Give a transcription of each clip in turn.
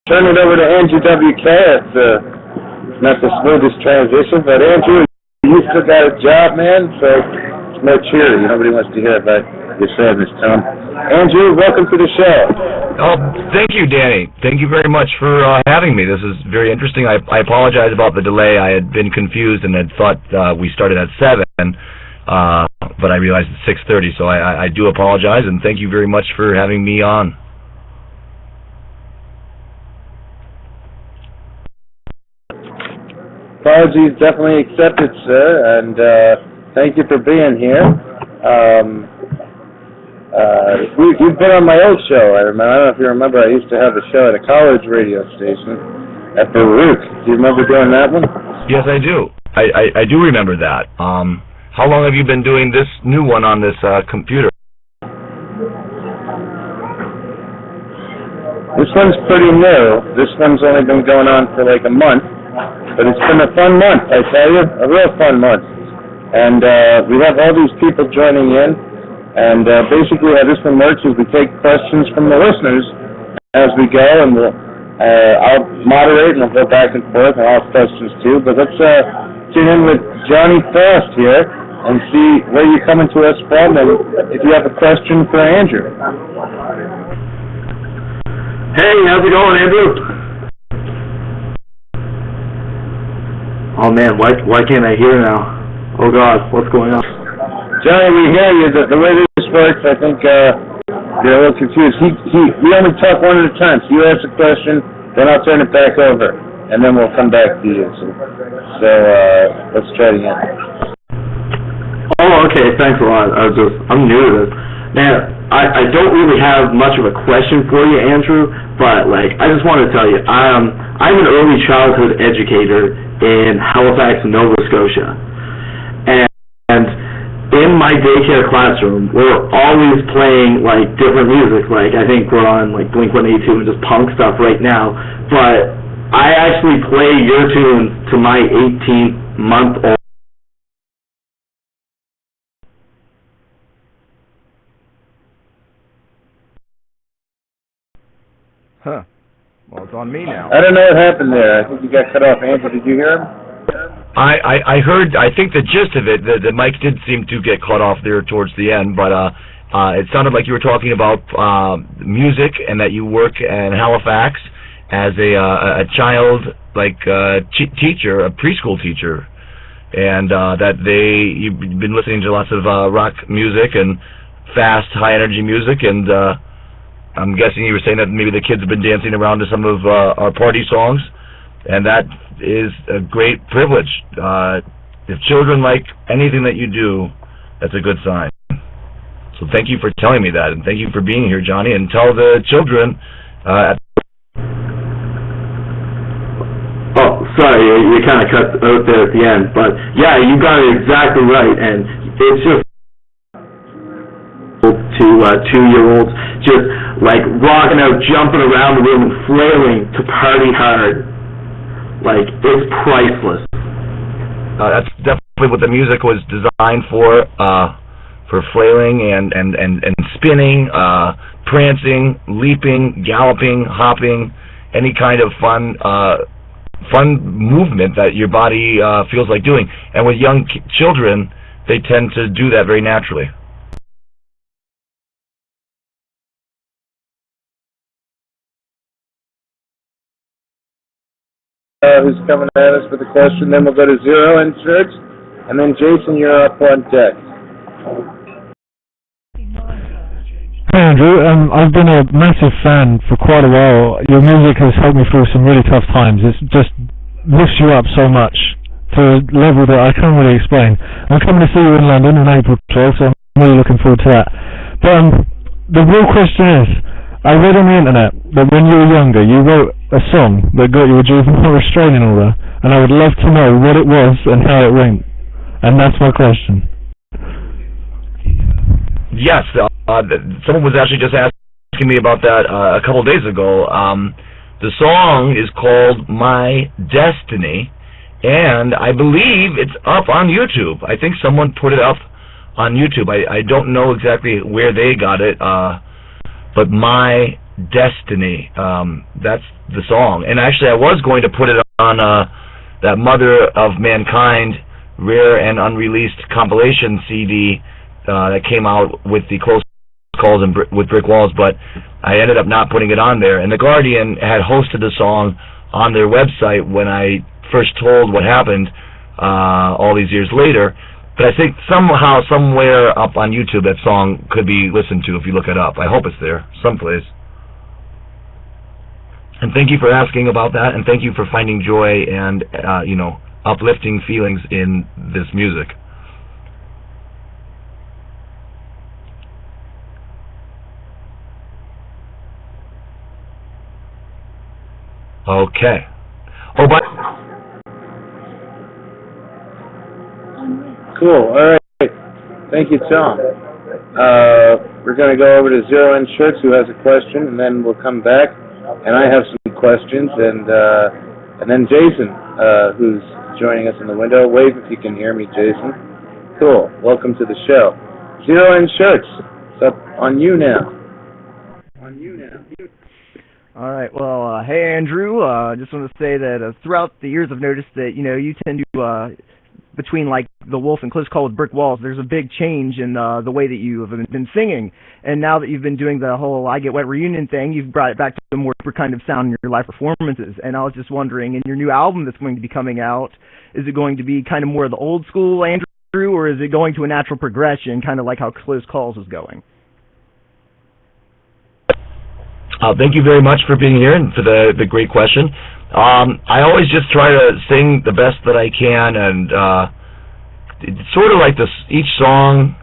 Turn it over to Andrew WK. It's not the smoothest transition, but Andrew, you still got a job, man, so it's no cheer. Nobody wants to hear about your sadness, Tom. Andrew, welcome to the show. Oh, thank you, Danny. Thank you very much for having me. This is very interesting. I apologize about the delay. I had been confused and had thought we started at 7, but I realized it's 6:30, so I do apologize, and thank you very much for having me on. Apologies definitely accepted, sir, and thank you for being here. You've been on my old show, I don't know if you remember, I used to have a show at a college radio station at Baruch. Do you remember doing that one? Yes, I do. I do remember that. How long have you been doing this new one on this computer? This one's pretty new. This one's only been going on for like a month. But it's been a fun month, I tell you, a real fun month. And we have all these people joining in, and basically how this one works is we take questions from the listeners as we go, and I'll moderate, and we'll go back and forth, and I'll ask questions too. But let's tune in with Johnny Fast here and see where you're coming to us from, and if you have a question for Andrew. Hey, how's it going, Andrew? Oh man, why can't I hear now? Oh God, what's going on? Johnny, we hear you. The way this works, I think you're a little confused. We only talk one at a time. So you ask a question, then I'll turn it back over, and then we'll come back to you. So let's try it again. Oh, okay. Thanks a lot. I'm new to this. Man, I don't really have much of a question for you, Andrew, but I just want to tell you, I'm an early childhood educator in Halifax, Nova Scotia. And in my daycare classroom, we're always playing different music. I think we're on Blink-182 and just punk stuff right now. But I actually play your tunes to my 18-month-old. Huh. Well, it's on me now. I don't know what happened there. I think you got cut off. Andrew, did you hear him? I heard, I think the gist of it, the mic did seem to get cut off there towards the end, but it sounded like you were talking about music and that you work in Halifax as a child, teacher, a preschool teacher, and that you've been listening to lots of rock music and fast, high-energy music, and I'm guessing you were saying that maybe the kids have been dancing around to some of our party songs, and that is a great privilege. If children like anything that you do, that's a good sign. So thank you for telling me that, and thank you for being here, Johnny, and tell the children. Oh, sorry, you kind of cut out there at the end, but yeah, you got it exactly right, and it's just to 2-year-olds just rocking out, jumping around the room and flailing to Party Hard. It's priceless. That's definitely what the music was designed for flailing and spinning, prancing, leaping, galloping, hopping, any kind of fun movement that your body feels like doing. And with young children, they tend to do that very naturally. Who's coming at us with a question, then we'll go to Zero Inserts, and then Jason, you're up on deck. Hi Andrew, I've been a massive fan for quite a while. Your music has helped me through some really tough times. It just lifts you up so much to a level that I can't really explain. I'm coming to see you in London on April 12th, so I'm really looking forward to that. But the real question is, I read on the internet that when you were younger, you wrote a song that got you a juvenile restraining order, and I would love to know what it was and how it went. And that's my question. Yes, someone was actually just asking me about that a couple of days ago. The song is called My Destiny, and I believe it's up on YouTube. I think someone put it up on YouTube. I don't know exactly where they got it, but My Destiny. That's the song. And actually, I was going to put it on that Mother of Mankind rare and unreleased compilation CD that came out with the Close Calls and with Brick Walls, but I ended up not putting it on there. And The Guardian had hosted the song on their website when I first told what happened all these years later. But I think somehow, somewhere up on YouTube, that song could be listened to if you look it up. I hope it's there, someplace. And thank you for asking about that, and thank you for finding joy and, uplifting feelings in this music. Okay. Oh, but... Cool. All right. Thank you, Tom. We're going to go over to Zero End Shirts, who has a question, and then we'll come back. And I have some questions, and then Jason, who's joining us in the window. Wave if you can hear me, Jason. Cool. Welcome to the show. Zero End Shirts. It's up on you now. All right. Well, hey, Andrew. Just want to say that throughout the years, I've noticed that you tend to between like The Wolf and Close Call with Brick Walls, there's a big change in the way that you have been singing. And now that you've been doing the whole I Get Wet reunion thing, you've brought it back to a more kind of sound in your live performances. And I was just wondering, in your new album that's going to be coming out, is it going to be kind of more of the old school Andrew, or is it going to a natural progression, kind of like how Close Calls is going? Thank you very much for being here and for the great question. I always just try to sing the best that I can, and it's sort of like this. Each song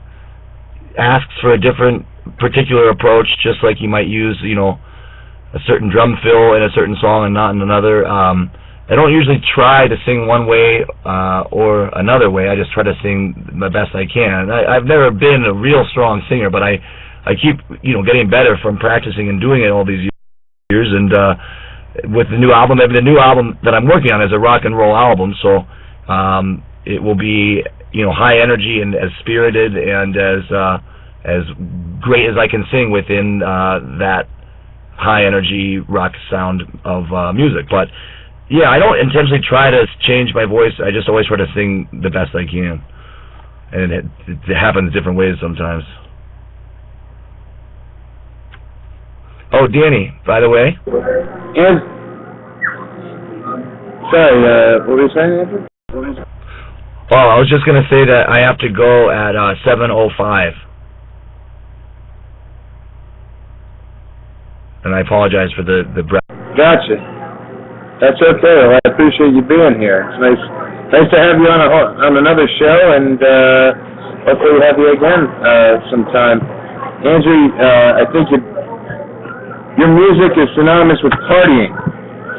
asks for a different particular approach, just like you might use, a certain drum fill in a certain song and not in another. I don't usually try to sing one way or another way. I just try to sing the best I can. I've never been a real strong singer, but I keep, getting better from practicing and doing it all these years. And with the new album that I'm working on is a rock and roll album, so it will be, high energy and as spirited and as great as I can sing within that high energy rock sound of music. But yeah, I don't intentionally try to change my voice. I just always try to sing the best I can, and it happens different ways sometimes. Oh, Danny, by the way. And sorry, what were you saying, Andrew? Oh, I was just going to say that I have to go at 7:05. And I apologize for the breath. Gotcha. That's okay. Well, I appreciate you being here. It's nice to have you on another show, and hopefully we'll have you again sometime. Andrew, I think your music is synonymous with partying.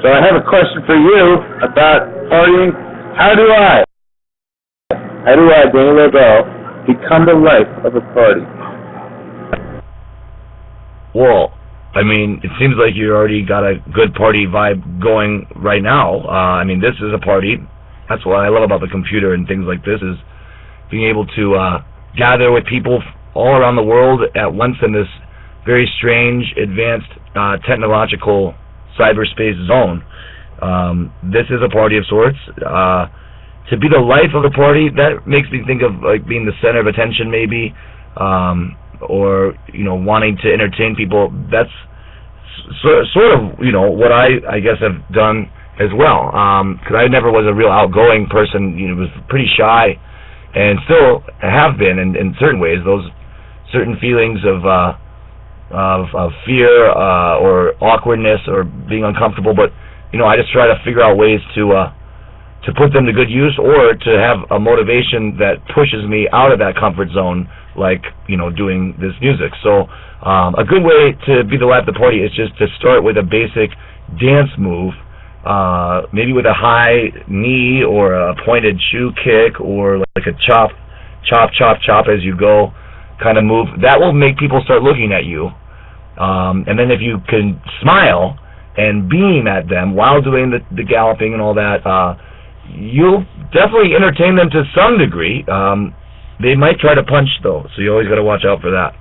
So I have a question for you about partying. How do I, Danny Lobel, become the life of a party? Well, I mean, it seems like you already got a good party vibe going right now. This is a party. That's what I love about the computer and things like this, is being able to gather with people all around the world at once in this very strange, advanced, technological cyberspace zone. This is a party of sorts. To be the life of the party, that makes me think of like being the center of attention, maybe, or wanting to entertain people. That's sort of what I guess have done as well. Because I never was a real outgoing person. Was pretty shy, and still have been in certain ways. Those certain feelings of fear or awkwardness or being uncomfortable, but I just try to figure out ways to put them to good use, or to have a motivation that pushes me out of that comfort zone, like doing this music. So a good way to be the life of the party is just to start with a basic dance move, maybe with a high knee or a pointed shoe kick, or like a chop as you go kind of move. That will make people start looking at you. And then if you can smile and beam at them while doing the galloping and all that, you'll definitely entertain them to some degree. They might try to punch, though, so you always got to watch out for that.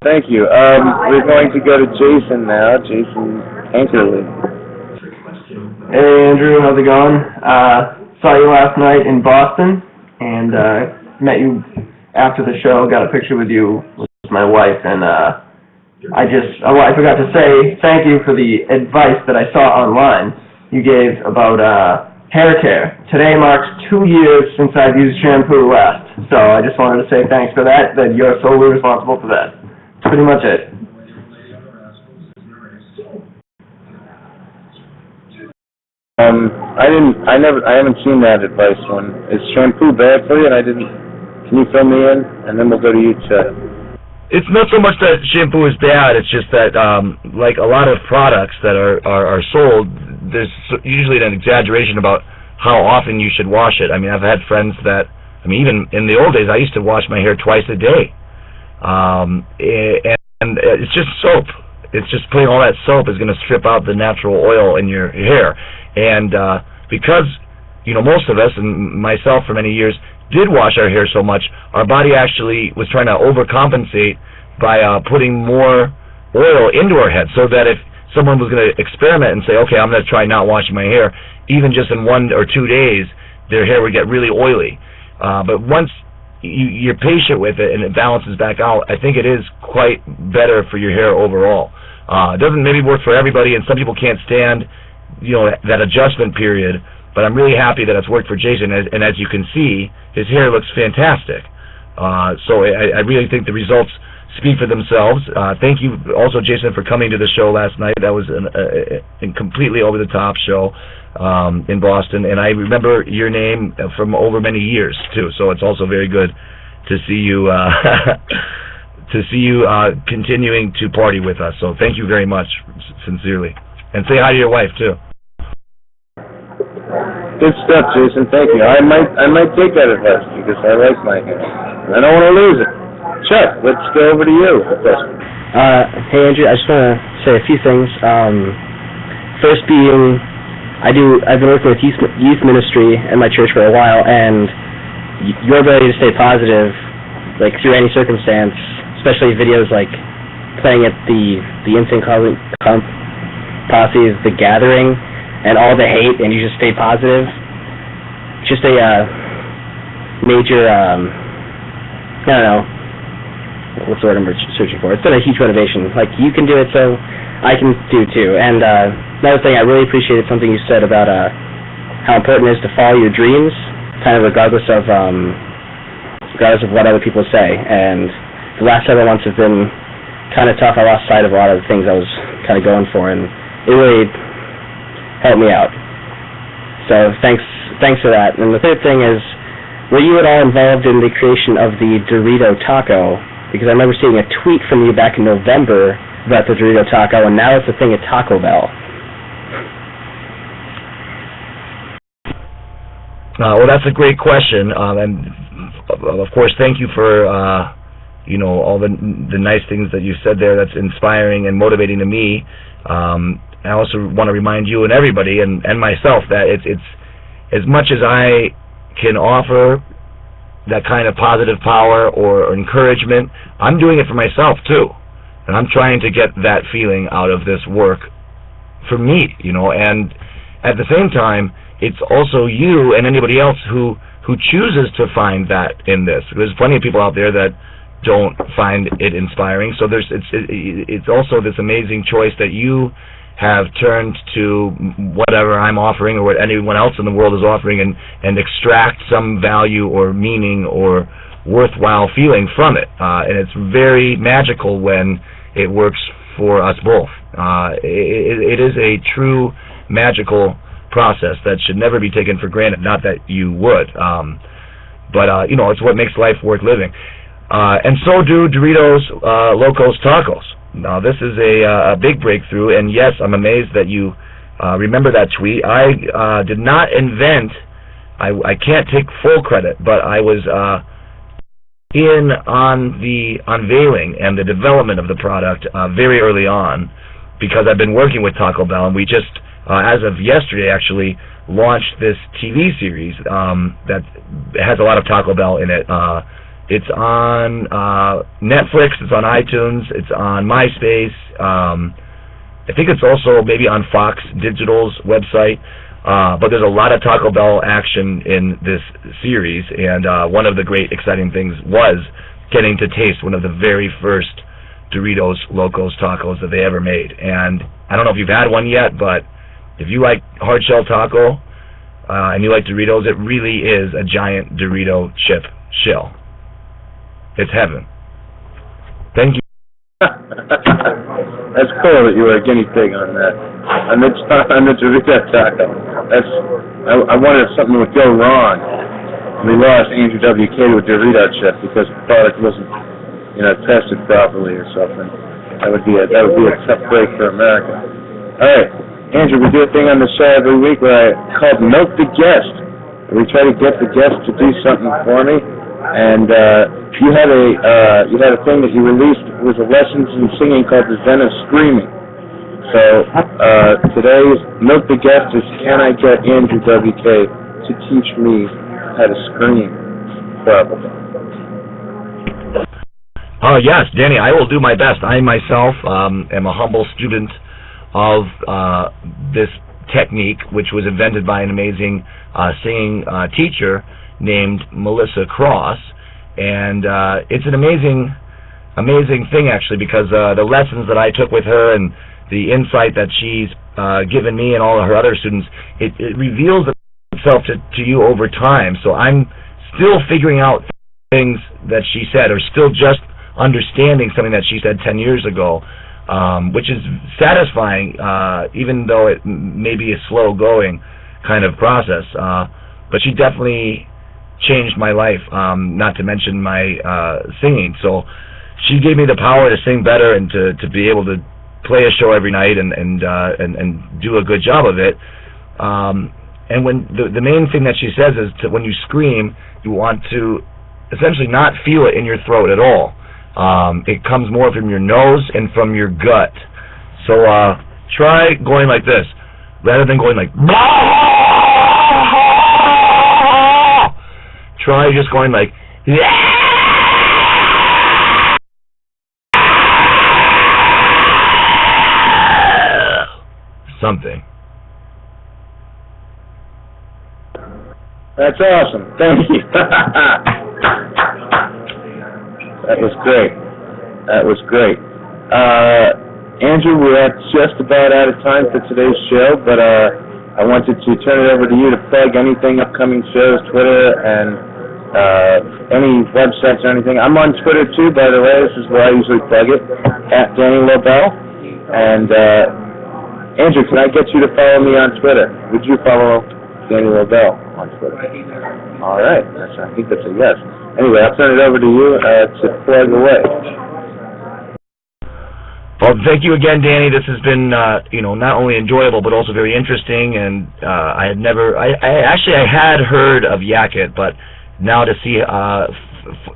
Thank you. We're going to go to Jason now. Jason Ankerly. Hey Andrew, how's it going? Saw you last night in Boston, and met you after the show. Got a picture with you with my wife, and I forgot to say thank you for the advice that I saw online you gave about hair care. Today marks 2 years since I've used shampoo last, so I just wanted to say thanks for that. That you're solely responsible for that. That's pretty much it. I haven't seen that advice one. Is shampoo bad for you? Can you fill me in? And then we'll go to you, Chet. It's not so much that shampoo is bad, it's just that, like a lot of products that are sold, there's usually an exaggeration about how often you should wash it. I mean, I've had friends that, even in the old days, I used to wash my hair twice a day. And it's just soap. It's just putting all that soap is going to strip out the natural oil in your hair. And because, most of us, and myself for many years, did wash our hair so much, our body actually was trying to overcompensate by putting more oil into our head, so that if someone was going to experiment and say, okay, I'm going to try not washing my hair, even just in 1 or 2 days, their hair would get really oily. But once you're patient with it and it balances back out, I think it is quite better for your hair overall. It doesn't maybe work for everybody, and some people can't stand that adjustment period, but I'm really happy that it's worked for Jason, and as you can see, his hair looks fantastic. So I really think the results speak for themselves. Thank you also, Jason, for coming to the show last night. That was a completely over-the-top show in Boston, and I remember your name from over many years, too, so it's also very good to see you continuing to party with us. So thank you very much, sincerely. And say hi to your wife, too. Good stuff, Jason. Thank you. I might take that advice because I like my hair. I don't want to lose it. Chuck, let's go over to you. Hey Andrew, I just want to say a few things. First being, I've been working with youth ministry in my church for a while, and your ability to stay positive, like through any circumstance, especially videos like playing at the Instant Posse's The Gathering, and all the hate, and you just stay positive. Just a major, I don't know, what's the word I'm searching for? It's been a huge motivation. Like, you can do it, so I can do too. And another thing, I really appreciated something you said about how important it is to follow your dreams, kind of regardless of what other people say. And the last several months have been kind of tough. I lost sight of a lot of the things I was kind of going for, and it really helped me out. So thanks for that. And the third thing is, were you at all involved in the creation of the Dorito Taco? Because I remember seeing a tweet from you back in November about the Dorito Taco, and now it's a thing at Taco Bell. Well, that's a great question, and of course, thank you for all the nice things that you said there. That's inspiring and motivating to me. I also want to remind you and everybody, and myself, that it's as much as I can offer that kind of positive power or encouragement, I'm doing it for myself too, and I'm trying to get that feeling out of this work for me, and at the same time, it's also you and anybody else who chooses to find that in this. There's plenty of people out there that don't find it inspiring, so it's also this amazing choice that you have turned to whatever I'm offering or what anyone else in the world is offering, and extract some value or meaning or worthwhile feeling from it. And it's very magical when it works for us both. It is a true magical process that should never be taken for granted, not that you would. But it's what makes life worth living. And so do Doritos Locos Tacos. Now, this is a big breakthrough, and yes, I'm amazed that you remember that tweet. I did not invent, I can't take full credit, but I was in on the unveiling and the development of the product very early on, because I've been working with Taco Bell, and we just, as of yesterday actually, launched this TV series that has a lot of Taco Bell in it. It's on Netflix. It's on iTunes. It's on MySpace. I think it's also maybe on Fox Digital's website. But there's a lot of Taco Bell action in this series, and one of the great exciting things was getting to taste one of the very first Doritos Locos tacos that they ever made. And I don't know if you've had one yet, but if you like hard shell taco and you like Doritos, it really is a giant Dorito chip shell. It's heaven. Thank you. That's cool that you were a guinea pig on that. On the Dorito taco. I wondered if something would go wrong. We lost Andrew WK to a Dorito chip because the product wasn't, tested properly or something. That would be a tough break for America. All right, Andrew, we do a thing on the show every week called Milk the Guest. We try to get the guest to do something for me. And you had a thing that you released was a lessons in singing called The Zen of Screaming. So today's Milk the Guest is, can I get Andrew WK to teach me how to scream properly? Yes, Danny, I will do my best. I myself am a humble student of this technique, which was invented by an amazing singing teacher named Melissa Cross, and it's an amazing thing actually, because the lessons that I took with her and the insight that she's given me and all of her other students, it reveals itself to you over time. So I'm still figuring out things that she said, or still just understanding something that she said 10 years ago, which is satisfying, even though it may be a slow-going kind of process. But she definitely changed my life, not to mention my singing. So she gave me the power to sing better and to be able to play a show every night and do a good job of it. And when the main thing that she says is when you scream, you want to essentially not feel it in your throat at all. It comes more from your nose and from your gut. So try going like this rather than going like try just going like something. That's awesome. Thank you. That was great. That was great. Andrew, we're just about out of time for today's show, but I wanted to turn it over to you to plug anything, upcoming shows, Twitter, and any websites or anything. I'm on Twitter too, by the way. This is where I usually plug it, at Danny Lobel. And Andrew, can I get you to follow me on Twitter? Would you follow Danny Lobel on Twitter? All right. I think that's a yes. Anyway, I'll turn it over to you to plug away. Well, thank you again, Danny. This has been, not only enjoyable but also very interesting. And I had heard of Yackit, but now to see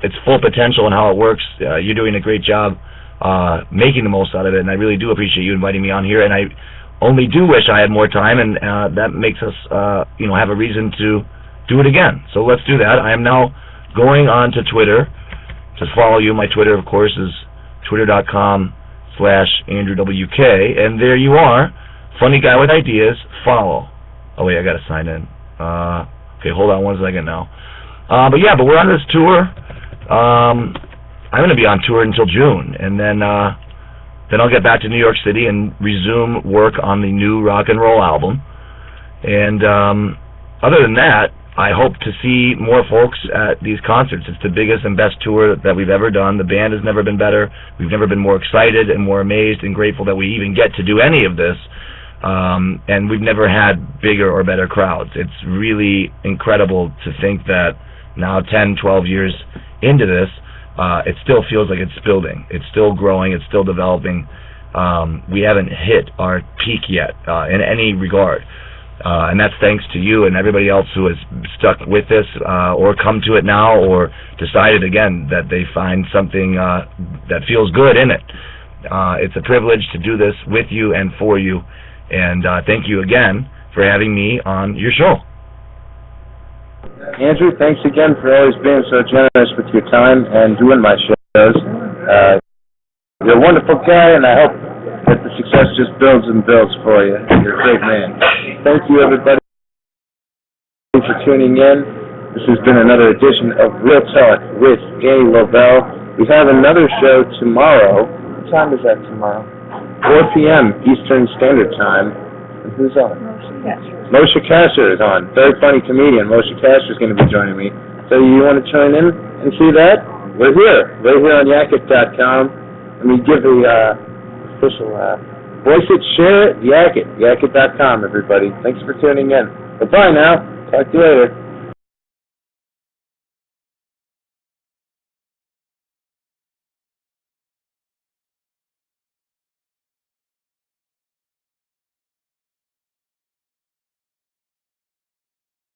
its full potential and how it works, you're doing a great job making the most out of it. And I really do appreciate you inviting me on here. And I only do wish I had more time, and that makes us, have a reason to do it again. So let's do that. I am now going on to Twitter to follow you. My Twitter, of course, is twitter.com/AndrewWK, and there you are. Funny guy with ideas. Follow. Oh wait, I gotta sign in. Okay, hold on 1 second now. But we're on this tour. I'm gonna be on tour until June, and then I'll get back to New York City and resume work on the new rock and roll album. And other than that, I hope to see more folks at these concerts. It's the biggest and best tour that we've ever done. The band has never been better. We've never been more excited and more amazed and grateful that we even get to do any of this. And we've never had bigger or better crowds. It's really incredible to think that now 10, 12 years into this, it still feels like it's building. It's still growing. It's still developing. We haven't hit our peak yet in any regard. And that's thanks to you and everybody else who has stuck with this or come to it now or decided again that they find something that feels good in it. It's a privilege to do this with you and for you. And thank you again for having me on your show. Andrew, thanks again for always being so generous with your time and doing my shows. You're a wonderful guy, and I hope that the success just builds and builds for you. You're a great man. Thank you, everybody, for tuning in. This has been another edition of Real Talk with Gay Lovell. We have another show tomorrow. What time is that tomorrow? 4 p.m. Eastern Standard Time. And who's on? Moshe Kasher is on. Very funny comedian. Moshe Kasher is going to be joining me. So you want to join in and see that? We're here. Right here on Yackit.com. And we give the official voice it, share it, Yackit. Yackit.com, everybody. Thanks for tuning in. Bye-bye now. Talk to you later.